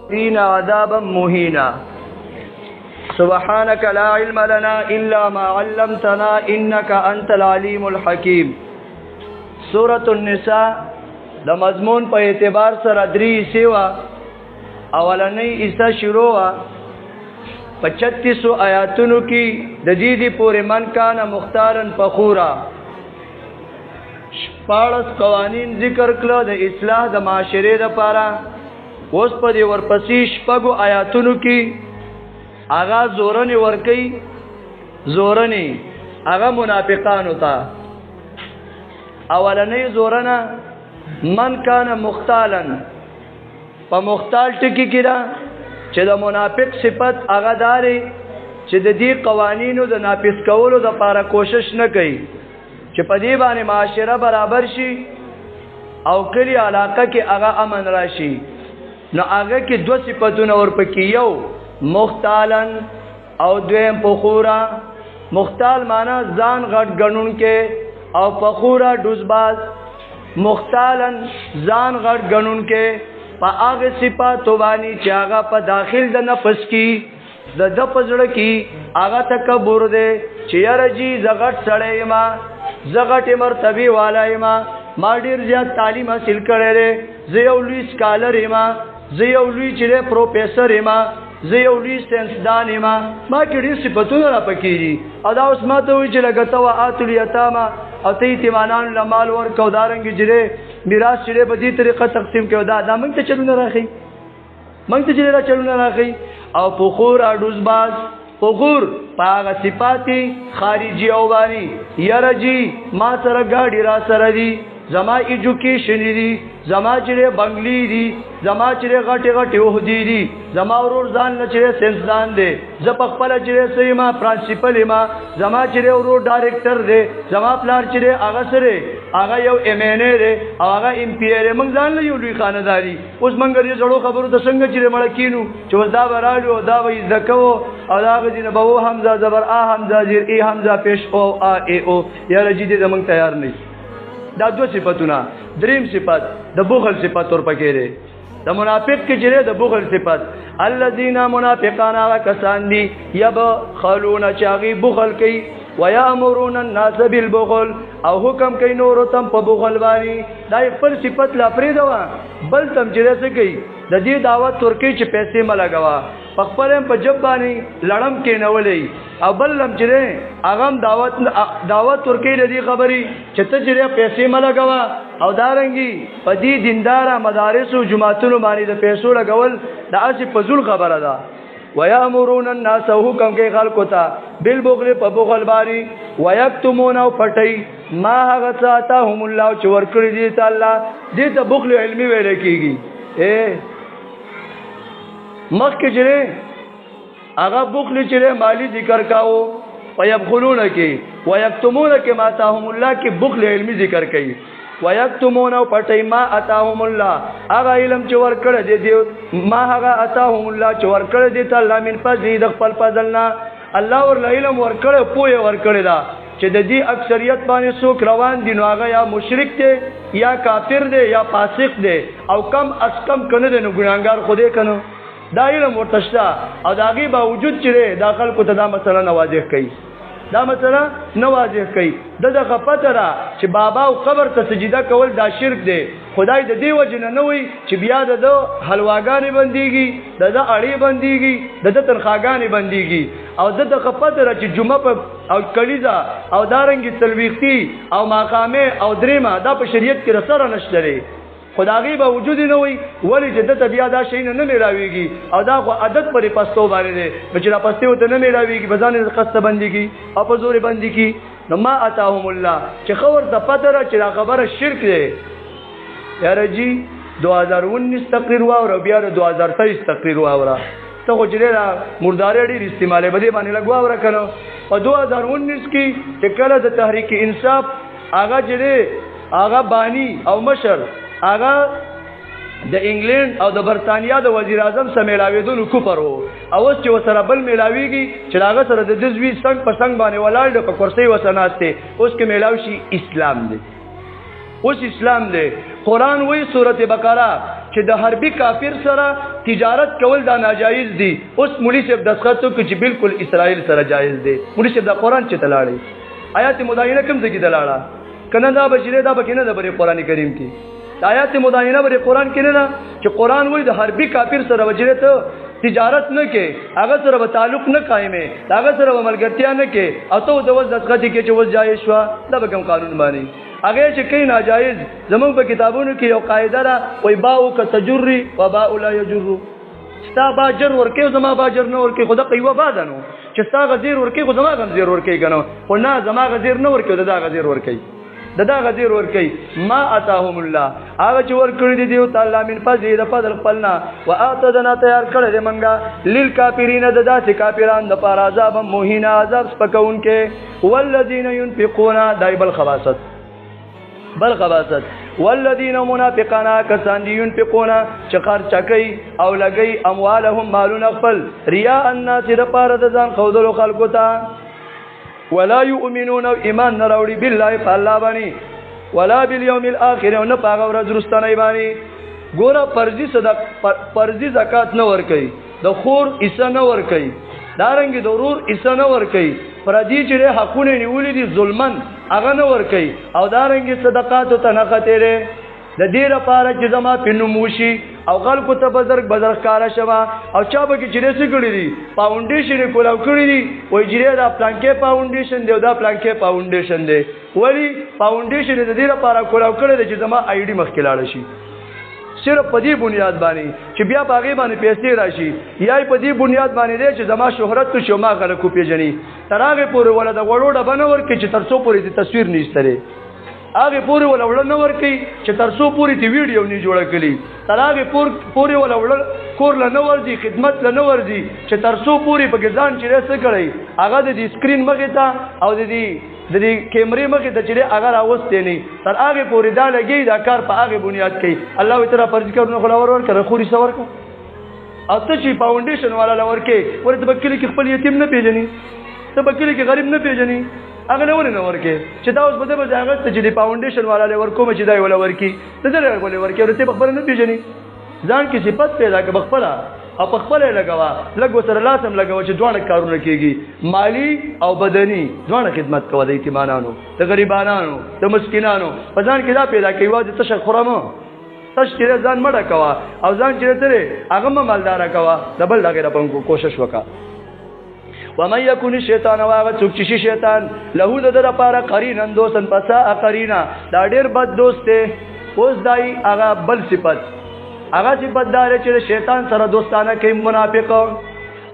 والكافرين عذابا مهينا سبحانك لا علم لنا إلا ما علمتنا إنك أنت العليم الحكيم. سورة النساء د مضمون په اعتبار سره درې سیوا اولنۍ ایسا شروع په 36 آیاتونو کې د دې دی پورې من کان مختارن فخورا 14 قوانین ذکر کړل د اصلاح د معاشره لپاره. اوس په دې ورپسې شپږو آیاتونو کې اغا زورنی ورکی زورنی اغا منافقان ہوتا. اولنی زورنا من کان مختالن پا مختال ٹکی کرا چه دا منافق صفت اغا داری چه دا دی قوانینو دا ناپس کولو دا پارا کوشش نکی چه پا دی بانی معاشره برابر شی او کلی علاقه کی اغا امن راشی نو اغا کی دو صفتون اور پکی یو مختالن او دویم فخورا. مختال مانا ځان غټ ګڼون کې او فخورا دوزباز. مختالن ځان غټ ګڼون کې په هغه صفاتو باندې چې هغه په داخل د نفس کې د پزړه کې هغه تکبر دی چې یارجی زغټ سړی ما زغټ مرتبه والا ما ډیر زیات تعلیم حاصل کړی دی زه یو لوی سکالر ما زه یو لوی چې پروفیسور ما زه یو لوی ساینسدان ما کې ډېر صفتونه را پکې دي. او دا اوس ما ته وایي چې لکه ته وآتوا الیتاما او ته یتیمانانو له مال ورکوه دارنګې چې میراث چې په دې طریقه تقسیم کوي دا موږ ته چلونه راښي موږ ته چې چلونه راښي. او فخور اډوزباز فخور په هغه صفاتې خارجي او باندې یاره جي ما سره ګاډي را سره دي زما ایجوکیشن دي زما چې بنگلی دي زما چې غټي غټي وهدي دي زما ورور ځان نه چې ساينسدان دي ز په خپل چې سېما پرنسپل ما زما چې ورور ډایرکټر دي زما پلان چې هغه سره هغه یو ایم ان ای دي او هغه ام پی ای موږ ځان له یو لوی خانداري. اوس موږ یې زړو خبرو د څنګه چې مړ کینو چې ودا برالو دا وې زکو او دا غدي نه بو حمزه زبر ا حمزه زیر ای حمزه پیش او ا ای او یا رجی دې موږ تیار نه. دا دو صفتونه. دریم صفت د بخل صفت ور پکې ده. د منافق کې جره د بخل صفت الذين منافقان کسان دي يبخلون چاغي بخل کوي ويامرون الناس بالبخل او حکم کوي نور تم په بخل باندې. دا خپل صفت لا پریدوا بل تم جره څه کوي د دې دعوت ترکی چې پیسې ملګوا خپل په جب باندې لړم کې نولې او بل لم جره اغم دعوت ترکی لدی خبري چې ته جره پیسې ملګوا او دارنګي په دې دیندارا مدارس او جماعتونو باندې د پیسو لګول د اسی فزول خبره ده. ويامرون الناس حکم کوي خلکو ته بالبخل په بخل باندې ويكتمون او پټي ما هغه ساتهم الله چې ورکړي دي تعالی دې ته بخل علمي ویل کیږي. مخکې جره هغه بخل چې مالی ذکر کاو ويبخلون کې ويكتمون کې ما تاهم الله کې بخل علمي ذکر کوي. ويكتمون او پټي ما اتاهم الله هغه علم چې ورکړه دي ما هغه اتاهم الله چې ورکړه دي تعالی من فضل د خپل فضلنا الله ور علم ورکړه پوهه ورکړه دا چې د دې اکثریت باندې څوک روان دي نو هغه یا مشرک دی یا کافر دی یا فاسق دی او کم از کم کنه دی نو ګناګار خوده کنه دا علم ورتشتا او داغي باوجود چې داخل کو ته دا مسله نوازه کوي دا مسله نوازه کوي د خپته را چې بابا او قبر ته سجده کول دا شرک دی. خدای د دې وجنه نه وي چې بیا د حلواګانې بنديږي د اړې بنديږي د تنخواګانې بنديږي او د خپته را چې جمعه په او کلیزا او دارنګي تلويختي او ماقامه او دریمه دا په شریعت کې رسره نشته. خدای به وجود نه وي ولی جدت بیا دا شي نه ملاويږي او دا خو عادت پرې پستو باندې دي چې را پستو ته نه ملاويږي بزانه قصه بنديږي او په زور بنديږي. نو ما اتاهم الله چې خبر د پدره چې خبره شرک دی. یارجی 2019 تقریر واو بیا 2023 تقریر واو ته خو چې مرداري ډېر استعماله بده باندې لګوا ورکنه په 2019 کې چې کله د تحریک انصاف هغه جره هغه بانی او مشر هغه د انګلند او د برتانیا د وزیر اعظم سره ملاویدونو کوپر وو او اوس چې وسره بل ملاویږي چې هغه سره د دزوی څنګ په څنګ باندې ولاړ د کرسي وسناسته اوس کې ملاوي شي اسلام دی. اوس اسلام دی. قران وایي سورته بقره چې د حربي کافر سره تجارت کول دا ناجایز دي اوس مولوی صاحب دسخط وکړي چې بالکل اسرائیل سره جایز دي مولوی صاحب د قرآن چې تلاړي آیات مداینه کوم ځای کې دلاړه کنه دا بشری دا بکنه د بری قرآن کریم کې آیات مداینه بری قرآن کې نه چې قرآن وایي د حربي کافر سره وجره ته تجارت نه کې هغه سره به تعلق نه قائمه هغه سره به ملګرتیا نه کې او ته د وځ دغه کې چې وځ جایز شو دا به کوم قانون باندې هغه چې کین ناجایز زموږ په کتابونو کې یو قاعده را وای باو ک تجری و باء لا یجر ستا باجر ورکه زما باجر نه ورکه خدا قیوه بادنو چې ستا غزیر ورکه خو زما غزیر ورکه کنه خو نه زما غزیر نه ورکه دا غزیر ورکه دا غزیر ورکی ما اتاهم الله هغه چې ورکړي دي دیو تعالی من فضل د فضل خپلنا واعتدنا تیار کړی دی منګه للکافرین د داسې کافرانو د پاره عذاب موهینا عذاب سپکون کې والذین ينفقون دایبل خواصت بل خواصت والذین منافقون کسان دي ينفقون چې خرچ کوي او لګي اموالهم مالون خپل ریا الناس د پاره د ځان خودلو خلقو ته ولا يؤمنون ایمان نراوړي بالله فالله باندې ولا باليوم الاخر او نه پاغه ورځ رستنه باندې ګوره فرضي زکات نه ور کوي د خور حصہ نه ور کوي دارنګ د ضرور حصہ نه ور کوي پردي چې حقونه نیولې دي ظلمن هغه نه ور کوي او دارنګ صدقات ته نه خطره د دې لپاره چې زما پینوموشي او خلکو ته بزرګ کارا شوا او چا به کې چې څه کړی دي فاونډیشن کولاو کړی دي وای جری دا پلانکې فاونډیشن دی دا پلانکې فاونډیشن دی ولی فاونډیشن د دې لپاره کولاو کړی دی چې زما آی ډی مخکې لاړ شي صرف په دې بنیاد باندې چې بیا باغې باندې پیسې راشي یا په دې بنیاد باندې دی چې زما شهرت تو شو ما خلکو پیژني تراغه پورې ولا د غوړو ډبنه ورکې چې ترڅو پورې د تصویر نشته هغه پوری ولا وړ نه ور کوي چې ترسو پوری تی ویډیو نه جوړ کړي تر هغه پوری ولا وړ کور له نو ورځي خدمت له نو ورځي چې ترسو پوری په ځان چې رسې کړي هغه د سکرین مخې ته او د دې کیمرې مخې ته چې هغه راوستي نه تر هغه پوری دا لګي دا کار په هغه بنیاد کوي الله تعالی فرض کړو خو ور کړ خوري سور کو او ته چې فاونډیشن والا لور کې ورته بکلی کې خپل یتیم نه پیژني ته بکلی کې غریب نه پیژني هغه نه ورکه چې دا اوس بده به هغه چې د فاونډیشن والا له ورکو چې دا ولا ورکی ته دا ولا ورکی ورته خبر نه پیژني ځان کې صفات پیدا کې بخپله او بخپله لګوا لګو سره لازم لګوا چې دوه کارونه کیږي مالی او بدني دوه خدمت کوي د یتیمانو د غریبانو د مسکینانو په ځان کې دا پیدا کوي واځي تشخرمو تشکیل ځان مړه کوا او ځان چې ترې هغه مالدار کوا دبل لګره په کوشش وکا ومن يكن الشيطان واغ څوک چې شیطان له د لپاره قرینن دوستن پسا قرینا دا ډیر بد دوست دی اوس دای هغه بل صفت هغه صفت دار چې شیطان سره دوستانه کوي منافق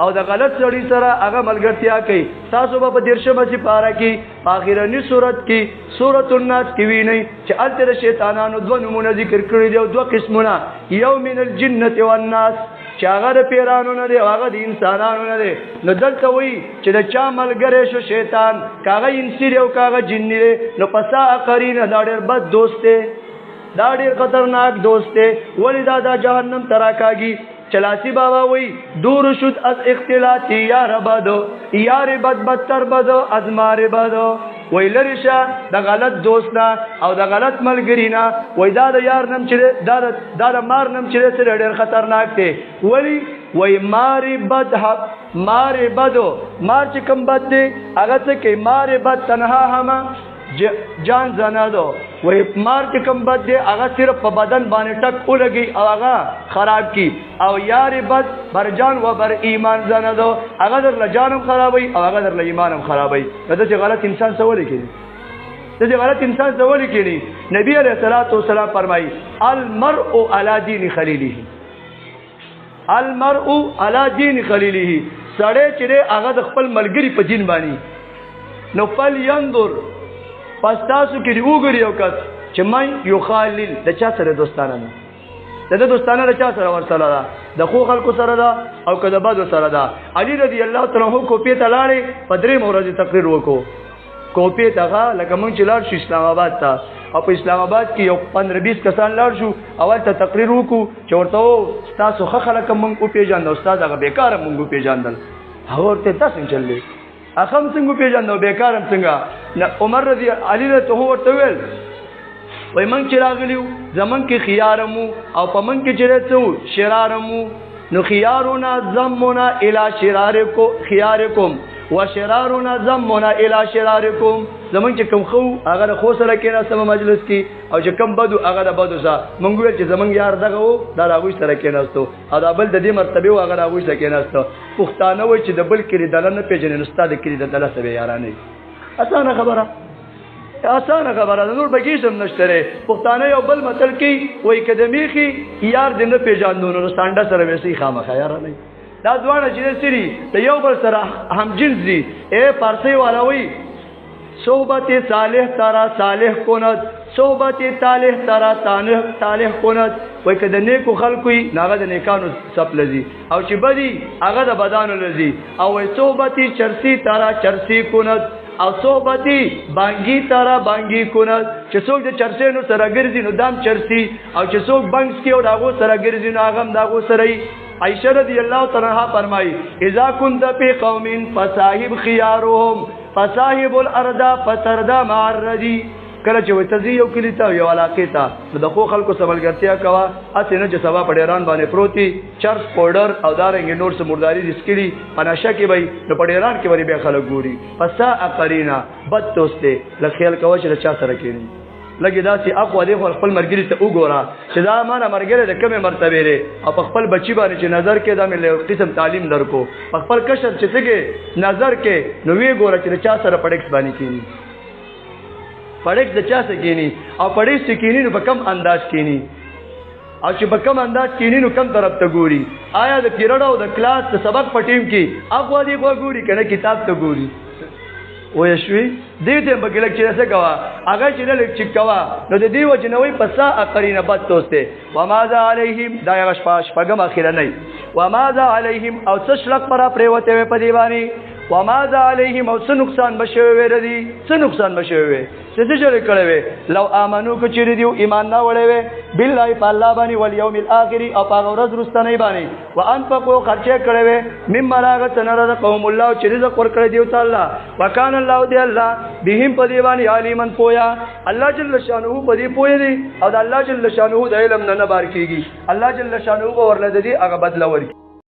او د غلط سړي سره هغه ملګرتیا کوي تاسو په درشمه چې پارا کې اخیرنی صورت کې سورۃ الناس کې ویني چې التر شیطانانو دوه نمونه ذکر کړی دي او دوه قسمونه یو من الجنه والناس چې هغه د پیرانو نه دی هغه د انسانانو نه دی نو دلته وایي چې د چا ملګری شو شیطان کاغه انسی او کاغه جنی دی نو پسا قرینه دا ډېر بد دوست دی دا ډېر خطرناک دوست دی ولی دا جهنم تراکاږي چلاسی بابا وی دور شد از اختلاطی یار بدو یار بد بدتر بدو از مار بدو وی لرشا دا غلط دوستنا او دا غلط ملگرینا وی دا یار نم چره دا مار نم چره سره ډیر خطرناک تی ولی وی مار بد حق مار بدو مار چې کم بد دی اگه چه مار بد تنها هما جان زنادو وی مار چې کم بد دی هغه صرف په بدن باندې ټک ولګي او هغه خراب کی او یار بد بر جان و بر ایمان زنادو هغه در لجانم خرابوي او هغه در ایمانم خرابوي دا چې غلط انسان سوال کوي دا چې غلط انسان سوال کوي نبی علیہ الصلوۃ والسلام فرمایي المرء علی دین خلیله المرء علی دین خلیله سړی چې هغه د خپل ملګری په دین باندې نو فل ينظر پس تاسو کې دی وګړي او کس چې مې یو خالل د چا سره دوستانه نه د دوستانه د چا سره ورسره ده د خو خلکو سره ده او کله بد سره ده علي رضی الله تعالی عنہ کو پیته لاړې په درې مورځ تقریر وکړو کو پیته هغه لکه مونږ چې لاړ شو اسلام آباد ته او په اسلام آباد کې یو 15-20 کسان لاړ شو اول ته تقریر وکړو چې ورته تاسو خلک مونږ او پیژاند استاد هغه بیکاره مونږ پیژاندل هغه ورته تاسو چللې اخم څنګه پیژاندو بیکارم څنګه عمر رضی علی ته ورته ویل وای مونږ چې راغلیو زمن کې خيارمو او پمن کې چرته شرارمو نو خيارنا ذمنا الى شراركم خياركم وشرارنا ذمنا الى شراركم زمون چې کوم خو هغه خو سره کې سم مجلس کې او چې کوم بدو هغه بدو سره مونږ ویل چې زمون یار دغه وو دا هغه سره کې ناستو او دا بل د دې مرتبه هغه هغه سره کې ناستو پښتانه وای چې د بل کې دلنه پیژنې نو ستاد کې د دله سره یارانه اسانه خبره نور بګیشم نشته پښتانه یو بل متل کې وای کدمیخي یار دې نه پیژاندو نو سانډا سره وسی خامخا یارانه دا دوانه چې سری د یو بل سره هم جنس دي اے پارسی والا وای صحبت صالح ترا صالح کند صحبت طالح ترا صالح کند وای کده نیکو خلقوی ناغه د نیکانو سپ لذي او چې بدی هغه د بدانو لذي او وای صحبت چرسی ترا چرسی کند او صحبتی بانگی ترا بانگی کند چې څوک د چرسی نو سره ګرځي نو دام چرسی او چې څوک بانګس کې او داغو سره ګرځي نو هغه داغو سره عائشہ رضی اللہ تعالی عنہا فرمائی اذا كنت في قوم فصاحب خيارهم فصاحب الارض فتردا مع الردي کله چې وتزي یو کلی ته یو علاقې ته د خو خلکو سملګرتیا کوا اته نه چې سبا پډیران باندې پروتي چرس پاوډر او دارنګ نور سمرداري دسکلی پناشه کې وای نو پډیران کې وری به خلک ګوري فسا اقرینا بد توسته لخیل کوا چې چا سره کېنی لګي داسي اقوا دی خپل مرګري ته وګوره چې دا مانه مرګره د کومه مرتبه لري او خپل بچي باندې چې نظر کې دا مې قسم تعلیم درکو خپل کشر چې څنګه نظر کې نو وی ګوره چې چا سره پډکس باندې کینی پډکس د چا سره کینی او پډکس کینی نو په کم انداز کینی او چې په کم انداز کینی نو کم طرف ته ګوري آیا د پیریډ او د کلاس د سبق په ټیم کې اقوا دی ګوري کنه کتاب ته ګوري وې شوي دې ته بګل چې څه کوا هغه چې له چې کوا نو د دې وجنوي پسا اقرینه بد توسته وماذا علیهم دا یو شپاش پغم اخیره نه وماذا علیهم او څه شلک پر پریوته په دی باندې وماذا علیهم او څه نقصان بشوي ردی څه نقصان بشوي څه جوړ کړي لو امنو کو چیرې دیو ایمان نه وړي بالله په الله باندې ول یوم الاخر او په ورځ رستنی باندې وانفقوا خرچه کړي مم مراغت نرد قوم الله چې رزق ور کړی دیو تعالی وکانه الله دی الله بهم په دی باندې علیمن پویا الله جل شانه په دی پوی دی او د الله جل شانه د علم نه بار کیږي الله جل شانه ورلد دی هغه بدل ورکی